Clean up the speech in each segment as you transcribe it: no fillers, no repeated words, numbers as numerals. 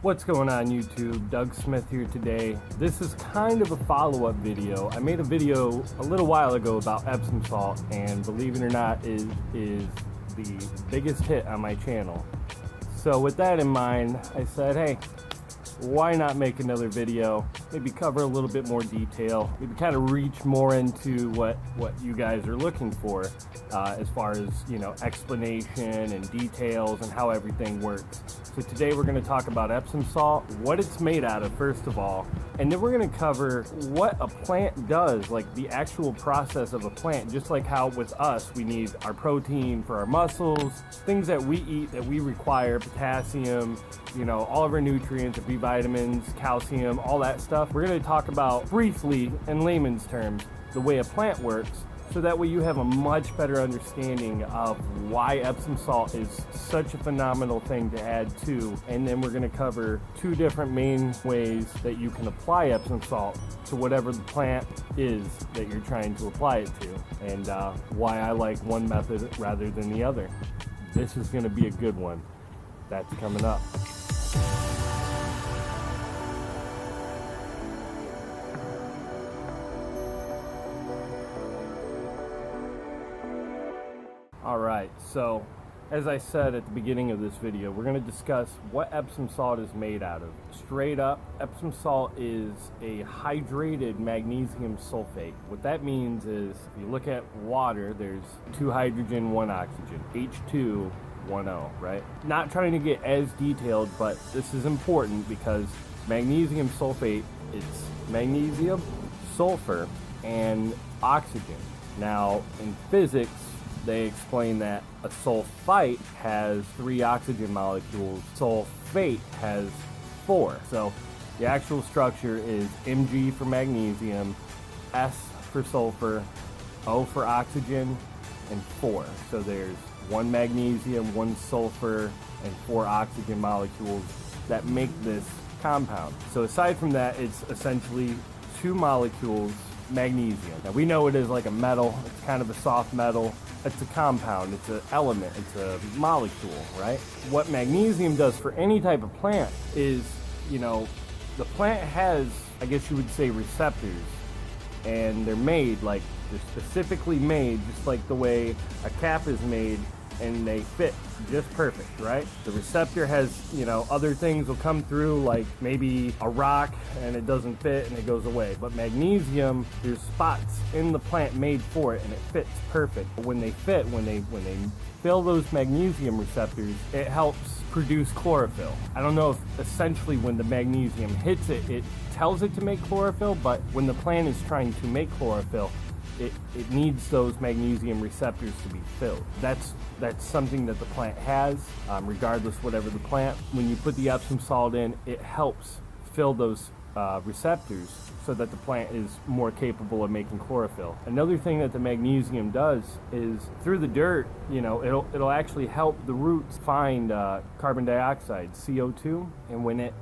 What's going on YouTube? Doug Smith here today. This is kind of a follow-up video. I made a video a little while ago about Epsom salt, and believe it or not, is the biggest hit on my channel. So with that in mind, I said, hey, why not make another video, maybe cover a little bit more detail, maybe kind of reach more into what you guys are looking for as far as, you know, explanation and details and how everything works. So today we're going to talk about Epsom salt, what it's made out of first of all, and then we're going to cover what a plant does, like the actual process of a plant, just like how with us we need our protein for our muscles, things that we eat that we require, potassium, you know, all of our nutrients, B vitamins, calcium, all that stuff. We're going to talk about briefly in layman's terms the way a plant works, so that way you have a much better understanding of why Epsom salt is such a phenomenal thing to add to. And then we're going to cover two different main ways that you can apply Epsom salt to whatever the plant is that you're trying to apply it to, and why I like one method rather than the other. This is going to be a good one. That's coming up. Alright, so as I said at the beginning of this video, we're going to discuss what Epsom salt is made out of. Straight up, Epsom salt is a hydrated magnesium sulfate. What that means is, if you look at water, there's 2 hydrogen, 1 oxygen, H2O, right? Not trying to get as detailed, but this is important because magnesium sulfate is magnesium, sulfur, and oxygen. Now, in physics, they explain that a sulfite has 3 oxygen molecules, sulfate has 4. So the actual structure is Mg for magnesium, S for sulfur, O for oxygen, and 4. So there's 1 magnesium, 1 sulfur, and 4 oxygen molecules that make this compound. So aside from that, it's essentially 2 molecules, magnesium. Now we know it is like a metal, it's kind of a soft metal. It's a compound, it's an element, it's a molecule, right? What magnesium does for any type of plant is, you know, the plant has, I guess you would say, receptors, and they're made, like, they're specifically made just like the way a cap is made, and they fit just perfect, right? The receptor has, you know, other things will come through, like maybe a rock and it doesn't fit and it goes away. But magnesium, there's spots in the plant made for it and it fits perfect. When they fit, when they fill those magnesium receptors, it helps produce chlorophyll. I don't know if essentially when the magnesium hits it, it tells it to make chlorophyll, but when the plant is trying to make chlorophyll, it needs those magnesium receptors to be filled. That's something that the plant has, regardless whatever the plant. When you put the Epsom salt in, it helps fill those receptors so that the plant is more capable of making chlorophyll. Another thing that the magnesium does is through the dirt, you know, it'll actually help the roots find carbon dioxide, CO2, and when it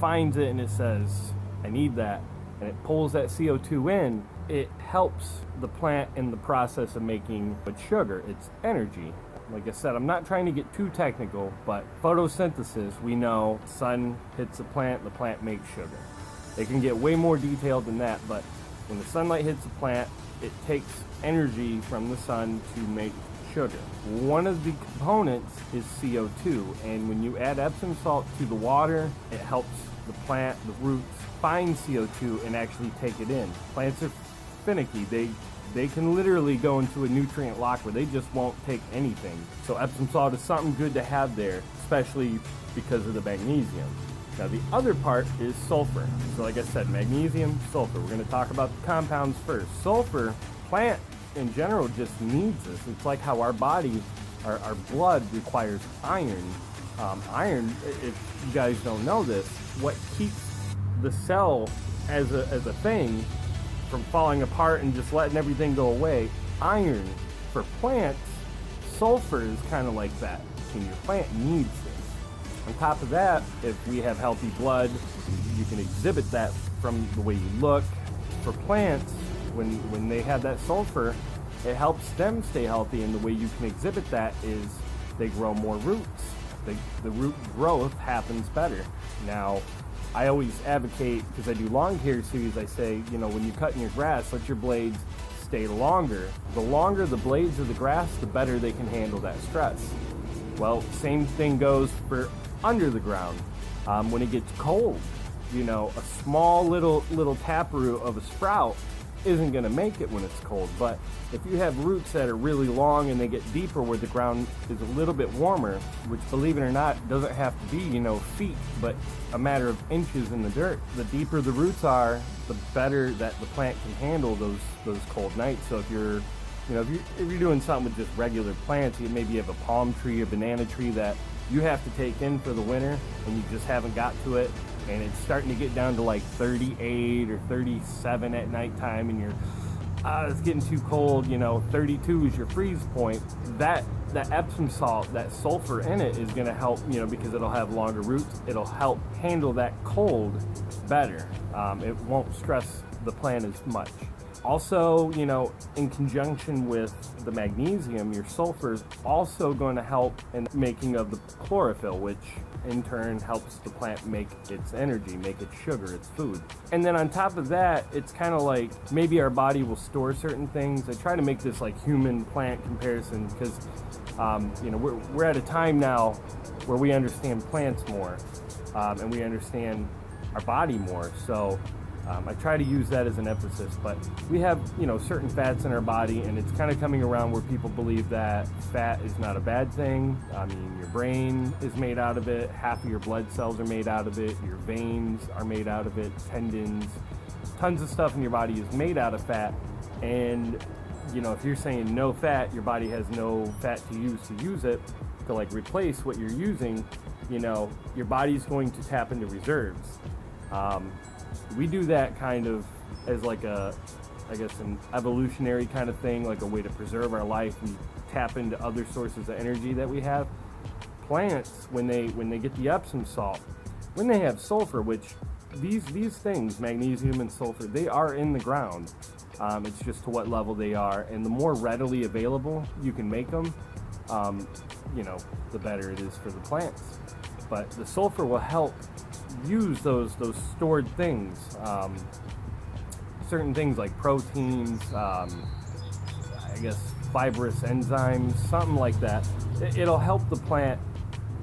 finds it and it says, I need that, and it pulls that CO2 in, it helps the plant in the process of making sugar. It's energy. Like I said, I'm not trying to get too technical, but photosynthesis, we know sun hits the plant makes sugar. It can get way more detailed than that, but when the sunlight hits the plant, it takes energy from the sun to make sugar. One of the components is CO2, and when you add Epsom salt to the water, it helps the plant, the roots, find CO2 and actually take it in. Plants are finicky. They can literally go into a nutrient lock where they just won't take anything. So Epsom salt is something good to have there, especially because of the magnesium. Now the other part is sulfur. So like I said, magnesium, sulfur. We're going to talk about the compounds first. Sulfur, plant in general just needs this. It's like how our body, our blood requires iron. Iron, if you guys don't know this, what keeps the cell as a thing from falling apart and just letting everything go away, iron. For plants, sulfur is kind of like that, and your plant needs this. On top of that, if we have healthy blood, you can exhibit that from the way you look. For plants, when they have that sulfur, it helps them stay healthy, and the way you can exhibit that is they grow more roots. the root growth happens better. Now, I always advocate, because I do long care series, I say, you know, when you're cutting your grass, let your blades stay longer. The longer the blades of the grass, the better they can handle that stress. Well, same thing goes for under the ground. When it gets cold, you know, a small little taproot of a sprout isn't going to make it when it's cold. But if you have roots that are really long and they get deeper where the ground is a little bit warmer, which, believe it or not, doesn't have to be, you know, feet, but a matter of inches in the dirt. The deeper the roots are, the better that the plant can handle those cold nights. So if you're, you know, if you're doing something with just regular plants, you maybe have a palm tree or banana tree that you have to take in for the winter and you just haven't got to it, and it's starting to get down to like 38 or 37 at nighttime, and you're it's getting too cold, you know, 32 is your freeze point. That Epsom salt, that sulfur in it, is going to help, you know, because it'll have longer roots. It'll help handle that cold better. It won't stress the plant as much. Also, you know, in conjunction with the magnesium, your sulfur is also going to help in making of the chlorophyll, which in turn helps the plant make its energy, make its sugar, its food. And then on top of that, it's kind of like maybe our body will store certain things. I try to make this like human plant comparison because, you know, we're at a time now where we understand plants more, and we understand our body more. So I try to use that as an emphasis, but we have, you know, certain fats in our body, and it's kind of coming around where people believe that fat is not a bad thing. I mean, your brain is made out of it, half of your blood cells are made out of it, your veins are made out of it, tendons, tons of stuff in your body is made out of fat. And, you know, if you're saying no fat, your body has no fat to use it to like replace what you're using, you know, your body's going to tap into reserves. We do that kind of as like a, I guess, an evolutionary kind of thing, like a way to preserve our life. We tap into other sources of energy that we have. Plants, when they get the Epsom salt, when they have sulfur, which these things, magnesium and sulfur, they are in the ground. It's just to what level they are, and the more readily available you can make them, you know, the better it is for the plants. But the sulfur will help use those stored things, certain things like proteins, I guess fibrous enzymes, something like that. It'll help the plant,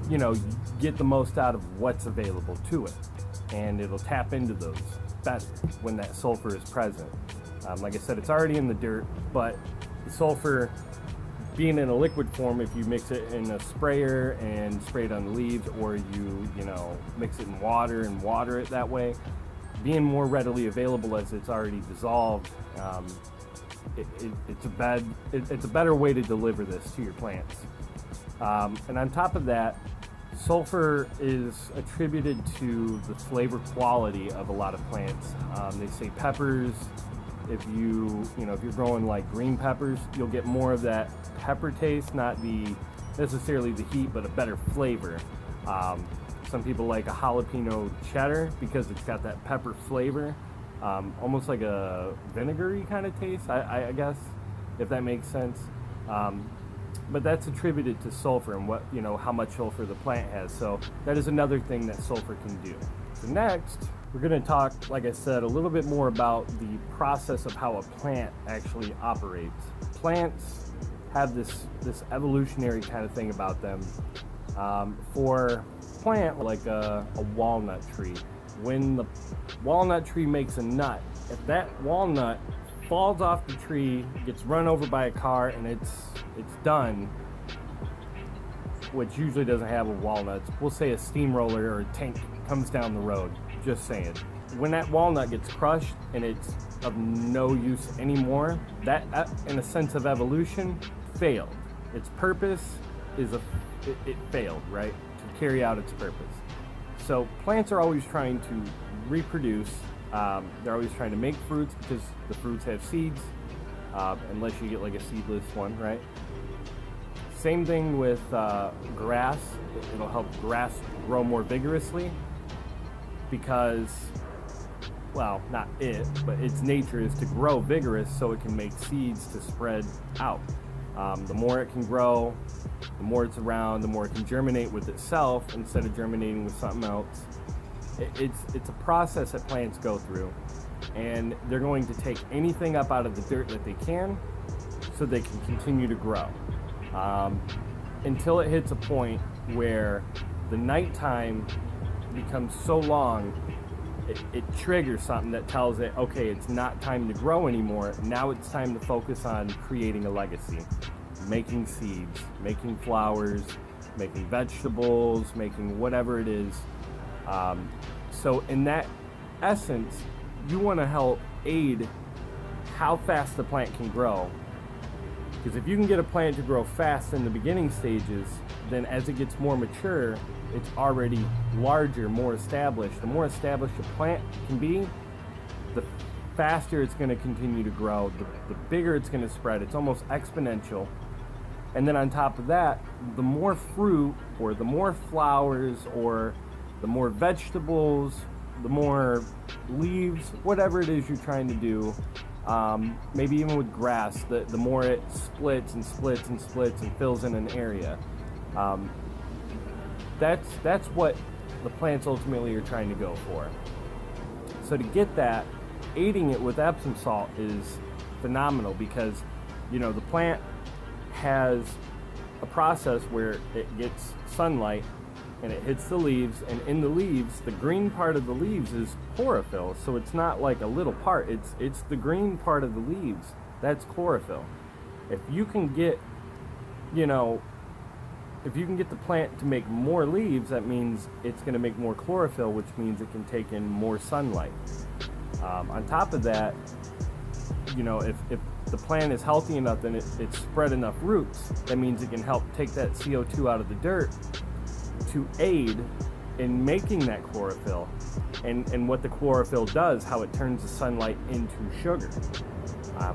you know, get the most out of what's available to it, and it'll tap into those better when that sulfur is present. Like I said, it's already in the dirt, but the sulfur, being in a liquid form, if you mix it in a sprayer and spray it on the leaves, or you know, mix it in water and water it that way, being more readily available as it's already dissolved, it's a better way to deliver this to your plants. And on top of that, sulfur is attributed to the flavor quality of a lot of plants. They say peppers, if you're growing like green peppers, you'll get more of that pepper taste, not necessarily the heat, but a better flavor. Some people like a jalapeno cheddar because it's got that pepper flavor, almost like a vinegary kind of taste, I guess, if that makes sense. But that's attributed to sulfur and what, you know, how much sulfur the plant has. So that is another thing that sulfur can do. So next, we're going to talk, like I said, a little bit more about the process of how a plant actually operates. Plants have this evolutionary kind of thing about them. For a plant like a walnut tree, when the walnut tree makes a nut, if that walnut falls off the tree, gets run over by a car, and it's done, which usually doesn't have a walnut, we'll say a steamroller or a tank comes down the road, just saying. When that walnut gets crushed and it's of no use anymore, that in a sense of evolution failed. Its purpose it failed, right? To carry out its purpose. So plants are always trying to reproduce. They're always trying to make fruits because the fruits have seeds, unless you get like a seedless one, right? Same thing with grass. It'll help grass grow more vigorously because, well, not it, but its nature is to grow vigorous so it can make seeds to spread out. The more it can grow, the more it's around, the more it can germinate with itself instead of germinating with something else. It's a process that plants go through, and they're going to take anything up out of the dirt that they can so they can continue to grow, until it hits a point where the nighttime becomes so long, it triggers something that tells it, okay, it's not time to grow anymore. Now it's time to focus on creating a legacy, making seeds, making flowers, making vegetables, making whatever it is. So in that essence, you want to help aid how fast the plant can grow. Because if you can get a plant to grow fast in the beginning stages, then as it gets more mature, it's already larger, more established. The more established a plant can be, the faster it's going to continue to grow, the bigger it's going to spread. It's almost exponential. And then on top of that, the more fruit or the more flowers or the more vegetables, the more leaves, whatever it is you're trying to do, maybe even with grass, the more it splits and splits and splits and fills in an area. That's what the plants ultimately are trying to go for. So to get that, aiding it with Epsom salt is phenomenal, because the plant has a process where it gets sunlight and it hits the leaves, and in the leaves, the green part of the leaves is chlorophyll. So it's not like a little part, it's the green part of the leaves. That's chlorophyll. If you can get the plant to make more leaves, that means it's going to make more chlorophyll, which means it can take in more sunlight. On top of that, if the plant is healthy enough and it's spread enough roots, that means it can help take that CO2 out of the dirt to aid in making that chlorophyll. And what the chlorophyll does, how it turns the sunlight into sugar,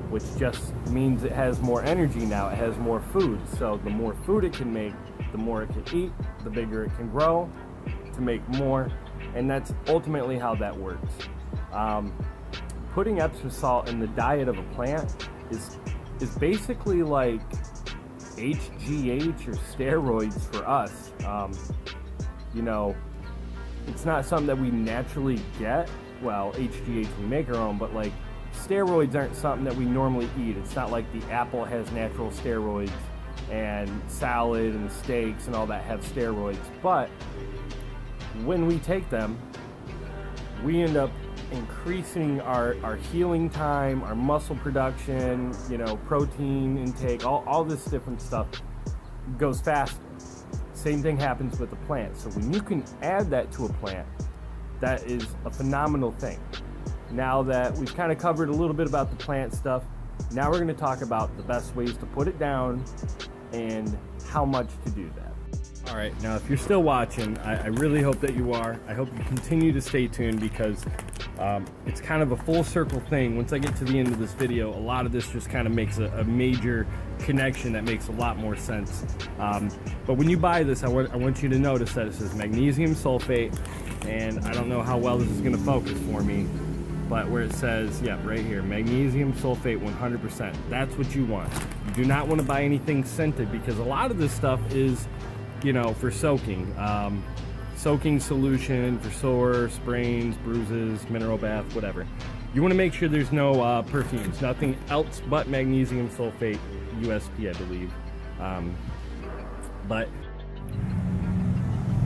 which just means it has more energy now, it has more food. So the more food it can make, the more it can eat, the bigger it can grow to make more, and that's ultimately how that works. Putting Epsom salt in the diet of a plant is basically like HGH or steroids for us. It's not something that we naturally get. Well, HGH we make our own, but like steroids aren't something that we normally eat. It's not like the apple has natural steroids and salad and steaks and all that have steroids. But when we take them, we end up increasing our healing time, our muscle production, protein intake, all this different stuff goes faster. Same thing happens with the plant. So when you can add that to a plant, that is a phenomenal thing. Now that we've kind of covered a little bit about the plant stuff, now we're going to talk about the best ways to put it down and how much to do that. All right, now if you're still watching, I really hope that you are. I hope you continue to stay tuned, because it's kind of a full circle thing. Once I get to the end of this video, a lot of this just kind of makes a major connection that makes a lot more sense. But when you buy this, I want you to notice that it says magnesium sulfate, and I don't know how well this is going to focus for me, but where it says, yeah, right here, magnesium sulfate 100%, that's what you want. You do not want to buy anything scented, because a lot of this stuff is for soaking. Soaking solution for sore, sprains, bruises, mineral bath, whatever. You want to make sure there's no perfumes, nothing else but magnesium sulfate, USP, I believe.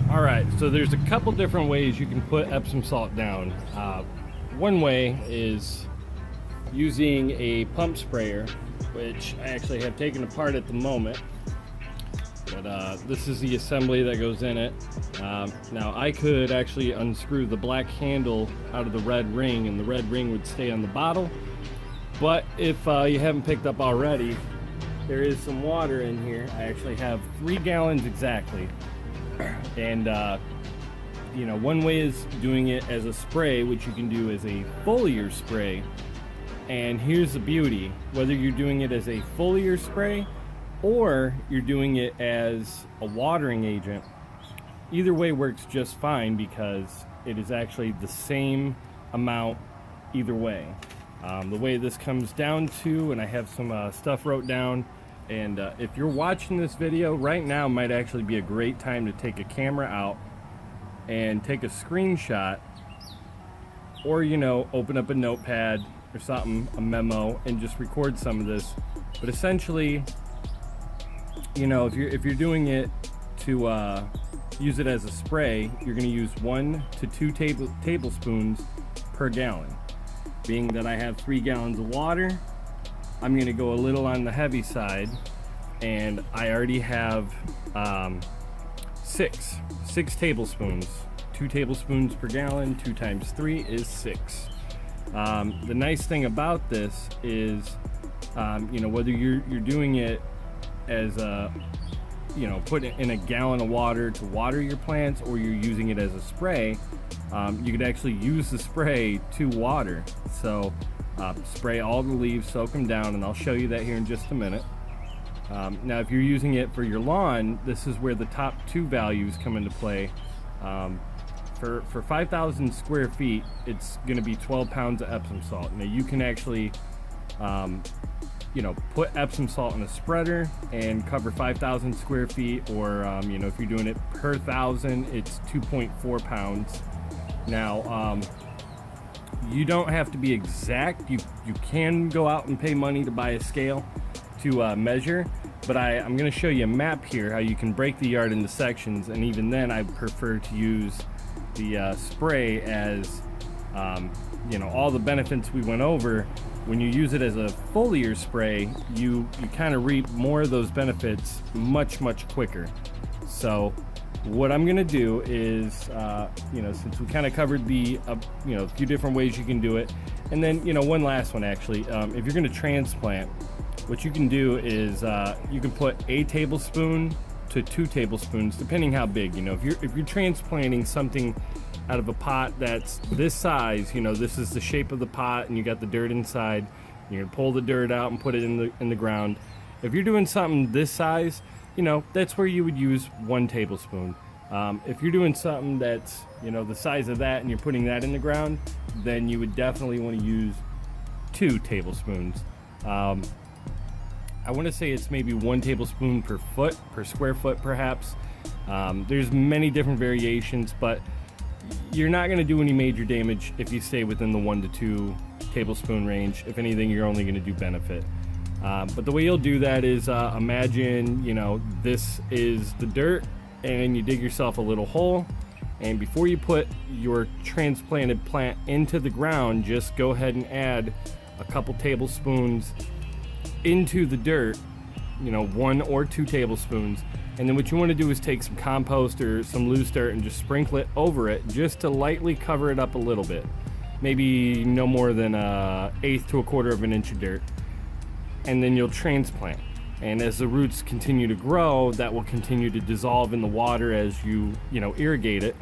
All right, so there's a couple different ways you can put Epsom salt down. One way is using a pump sprayer, which I actually have taken apart at the moment. But this is the assembly that goes in it. Now I could actually unscrew the black handle out of the red ring, and the red ring would stay on the bottle. But if you haven't picked up already, there is some water in here. I actually have 3 gallons exactly. And one way is doing it as a spray, which you can do as a foliar spray. And here's the beauty: whether you're doing it as a foliar spray or you're doing it as a watering agent, either way works just fine, because it is actually the same amount either way. The way this comes down to, and I have some stuff wrote down, And if you're watching this video right now, might actually be a great time to take a camera out and take a screenshot, or open up a notepad or something, a memo, and just record some of this. But essentially, if you're doing it to use it as a spray, you're going to use 1 to 2 tablespoons per gallon. Being that I have 3 gallons of water, I'm going to go a little on the heavy side, and I already have 6 tablespoons. 2 tablespoons per gallon. 2 times 3 is 6. The nice thing about this is, whether you're doing it as a put it in a gallon of water to water your plants, or you're using it as a spray, you could actually use the spray to water. So spray all the leaves, soak them down, and I'll show you that here in just a minute. Now if you're using it for your lawn, this is where the top 2 values come into play. For 5,000 square feet, it's going to be 12 pounds of Epsom salt. Now you can actually put Epsom salt in a spreader and cover 5,000 square feet, or if you're doing it per 1,000, it's 2.4 pounds. Now you don't have to be exact. You can go out and pay money to buy a scale to measure, but I'm going to show you a map here how you can break the yard into sections, and even then I prefer to use the spray as all the benefits we went over. When you use it as a foliar spray, you kind of reap more of those benefits much quicker. So what I'm gonna do is since we kind of covered the a few different ways you can do it, and then one last one actually, if you're gonna transplant, what you can do is you can put a tablespoon to 2 tablespoons depending how big. If you're transplanting something out of a pot that's this size, this is the shape of the pot, and you got the dirt inside, you're gonna pull the dirt out and put it in the ground. If you're doing something this size, that's where you would use 1 tablespoon. If you're doing something that's the size of that and you're putting that in the ground, then you would definitely want to use 2 tablespoons. I want to say it's maybe 1 tablespoon per square foot perhaps. There's many different variations, but you're not going to do any major damage if you stay within the 1 to 2 tablespoon range. If anything, you're only going to do benefit. But the way you'll do that is imagine this is the dirt, and you dig yourself a little hole, and before you put your transplanted plant into the ground, just go ahead and add a couple tablespoons into the dirt, 1 or 2 tablespoons. And then what you want to do is take some compost or some loose dirt and just sprinkle it over it, just to lightly cover it up a little bit. Maybe no more than 1/8 to 1/4 of an inch of dirt. And then you'll transplant. And as the roots continue to grow, that will continue to dissolve in the water as you irrigate it.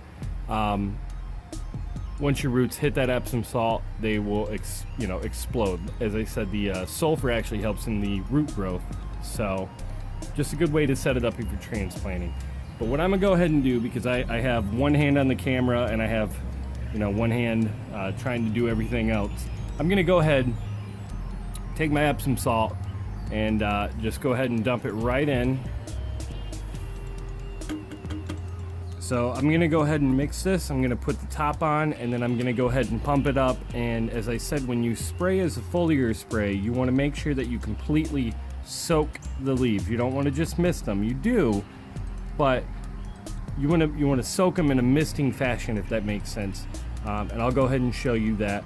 Once your roots hit that Epsom salt, they will explode. As I said, the sulfur actually helps in the root growth. So just a good way to set it up if you're transplanting. But what I'm gonna go ahead and do, because I have one hand on the camera and I have one hand trying to do everything else, I'm gonna go ahead, take my Epsom salt, and just go ahead and dump it right in. So I'm gonna go ahead and mix this. I'm gonna put the top on, and then I'm gonna go ahead and pump it up. And as I said, when you spray as a foliar spray, you wanna make sure that you completely soak the leaves. You don't wanna just mist them. You do, but you wanna soak them in a misting fashion, if that makes sense. And I'll go ahead and show you that.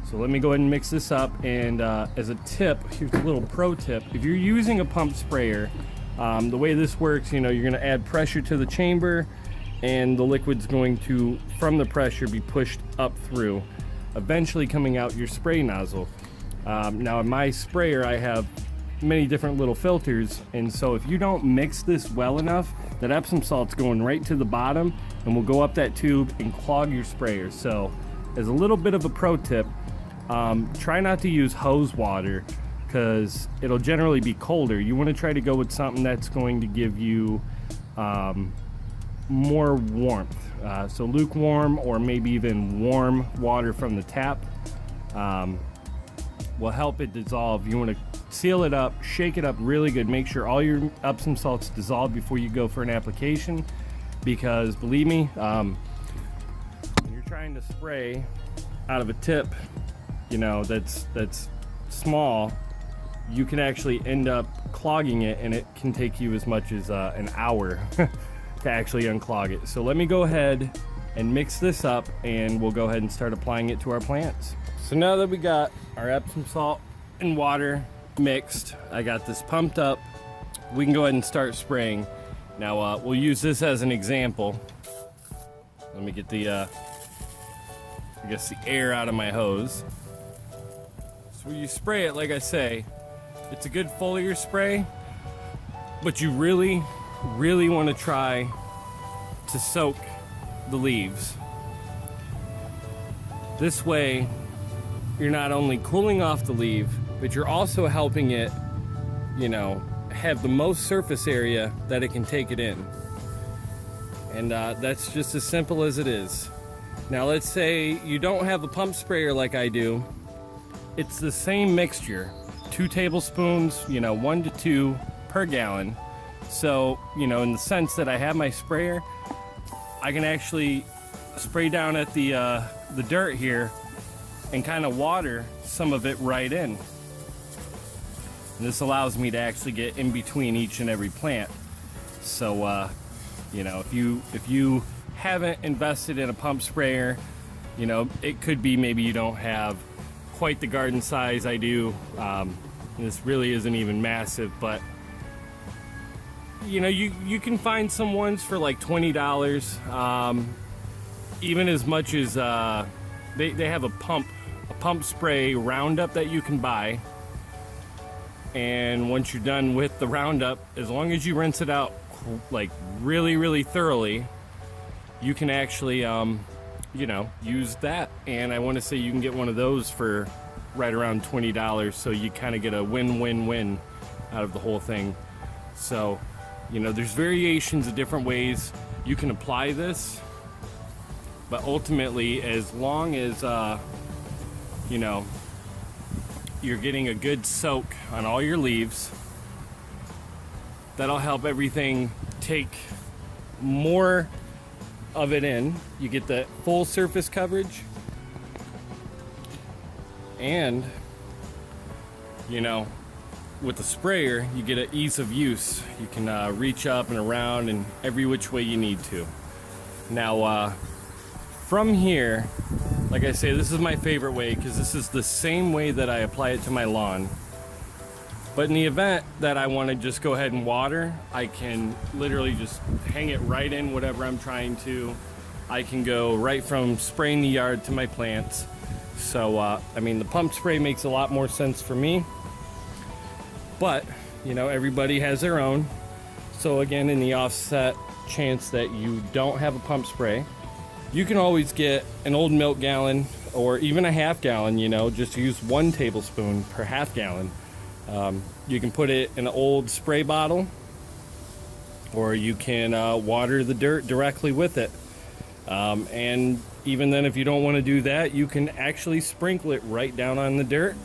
So let me go ahead and mix this up. And as a tip, here's a little pro tip. If you're using a pump sprayer, the way this works, you're gonna add pressure to the chamber, and the liquid's going to, from the pressure, be pushed up through, eventually coming out your spray nozzle. Now in my sprayer, I have many different little filters, and so if you don't mix this well enough, that Epsom salt's going right to the bottom and will go up that tube and clog your sprayer. So as a little bit of a pro tip, try not to use hose water, because it'll generally be colder. You want to try to go with something that's going to give you more warmth, so lukewarm or maybe even warm water from the tap. will help it dissolve. You want to seal it up, shake it up really good. Make sure all your Epsom salts dissolve before you go for an application, because believe me, when you're trying to spray out of a tip, you know, that's small, you can actually end up clogging it, and it can take you as much as an hour to actually unclog it. So let me go ahead and mix this up, and we'll go ahead and start applying it to our plants. So now that we got our Epsom salt and water mixed, I got this pumped up, we can go ahead and start spraying. Now we'll use this as an example. Let me get the I guess the air out of my hose. So when you spray it, like I say, it's a good foliar spray, but you really want to try to soak the leaves. This way you're not only cooling off the leaf, but you're also helping it, you know, have the most surface area that it can take it in. And that's just as simple as it is. Now let's say you don't have a pump sprayer like I do. It's the same mixture, 2 tablespoons, you know, 1 to 2 per gallon. So, you know, in the sense that I have my sprayer, I can actually spray down at the dirt here and kind of water some of it right in. And this allows me to actually get in between each and every plant. So, you know, if you haven't invested in a pump sprayer, you know, it could be maybe you don't have quite the garden size I do. This really isn't even massive, but you know, you can find some ones for like $20, even as much as they have a pump spray Roundup that you can buy. And once you're done with the Roundup, as long as you rinse it out like really thoroughly, you can actually you know, use that. And I want to say you can get one of those for right around $20, so you kind of get a win-win-win out of the whole thing. So, you know, there's variations of different ways you can apply this, but ultimately, as long as you know, you're getting a good soak on all your leaves, that'll help everything take more of it in. You get the full surface coverage, and you know, with the sprayer you get an ease of use. You can reach up and around and every which way you need to. Now from here, like I say, this is my favorite way because this is the same way that I apply it to my lawn. But in the event that I want to just go ahead and water, I can literally just hang it right in whatever I'm trying to. I can go right from spraying the yard to my plants. So, I mean, the pump spray makes a lot more sense for me. But, you know, everybody has their own. So again, in the offset chance that you don't have a pump spray, you can always get an old milk gallon or even a half gallon, you know, just use 1 tablespoon per half gallon. You can put it in an old spray bottle, or you can water the dirt directly with it. And even then, if you don't want to do that, you can actually sprinkle it right down on the dirt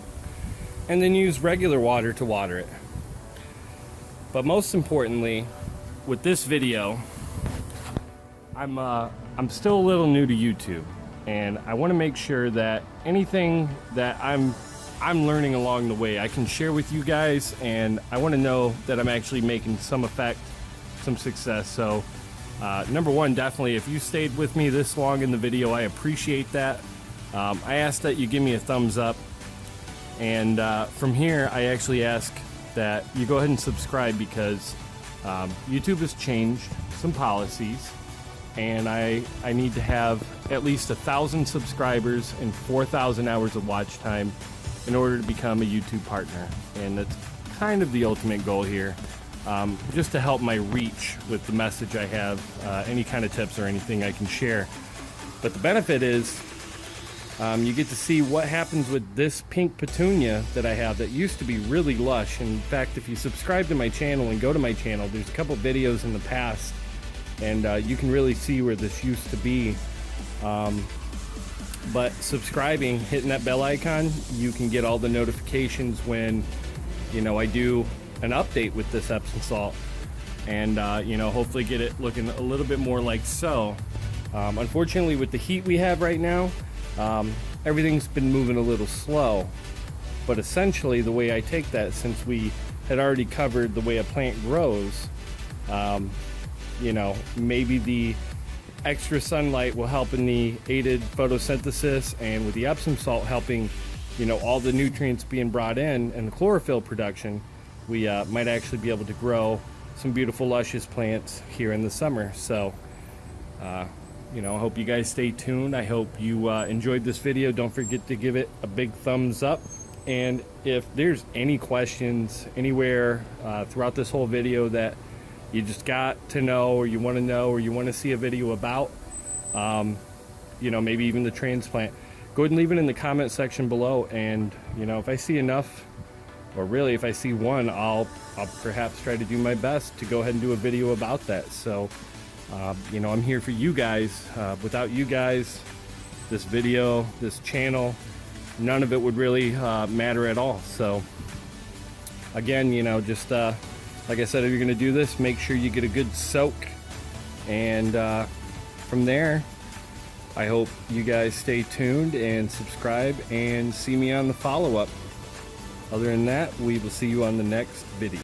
and then use regular water to water it. But most importantly, with this video, I'm still a little new to YouTube, and I want to make sure that anything that I'm learning along the way I can share with you guys, and I want to know that I'm actually making some effect, some success. So number one, definitely, if you stayed with me this long in the video, I appreciate that. I ask that you give me a thumbs up, and from here I actually ask that you go ahead and subscribe, because YouTube has changed some policies, and I need to have at least 1,000 subscribers and 4,000 hours of watch time in order to become a YouTube partner. And that's kind of the ultimate goal here, just to help my reach with the message I have, any kind of tips or anything I can share. But the benefit is you get to see what happens with this pink petunia that I have that used to be really lush. In fact, if you subscribe to my channel and go to my channel, there's a couple videos in the past, and you can really see where this used to be. But subscribing, hitting that bell icon, you can get all the notifications when, I do an update with this Epsom salt, and hopefully get it looking a little bit more like so. Unfortunately, with the heat we have right now, everything's been moving a little slow. But essentially, the way I take that, since we had already covered the way a plant grows, maybe the extra sunlight will help in the aided photosynthesis, and with the Epsom salt helping, all the nutrients being brought in and the chlorophyll production, we might actually be able to grow some beautiful luscious plants here in the summer. So I hope you guys stay tuned. I hope you enjoyed this video. Don't forget to give it a big thumbs up. And if there's any questions anywhere throughout this whole video that you just got to know, or you want to see a video about, maybe even the transplant, go ahead and leave it in the comment section below. And if I see enough, or really if I see one, I'll perhaps try to do my best to go ahead and do a video about that. So I'm here for you guys. Without you guys, this video, this channel, none of it would really matter at all. So again, just like I said, if you're going to do this, make sure you get a good soak, and from there, I hope you guys stay tuned and subscribe and see me on the follow-up. Other than that, we will see you on the next video.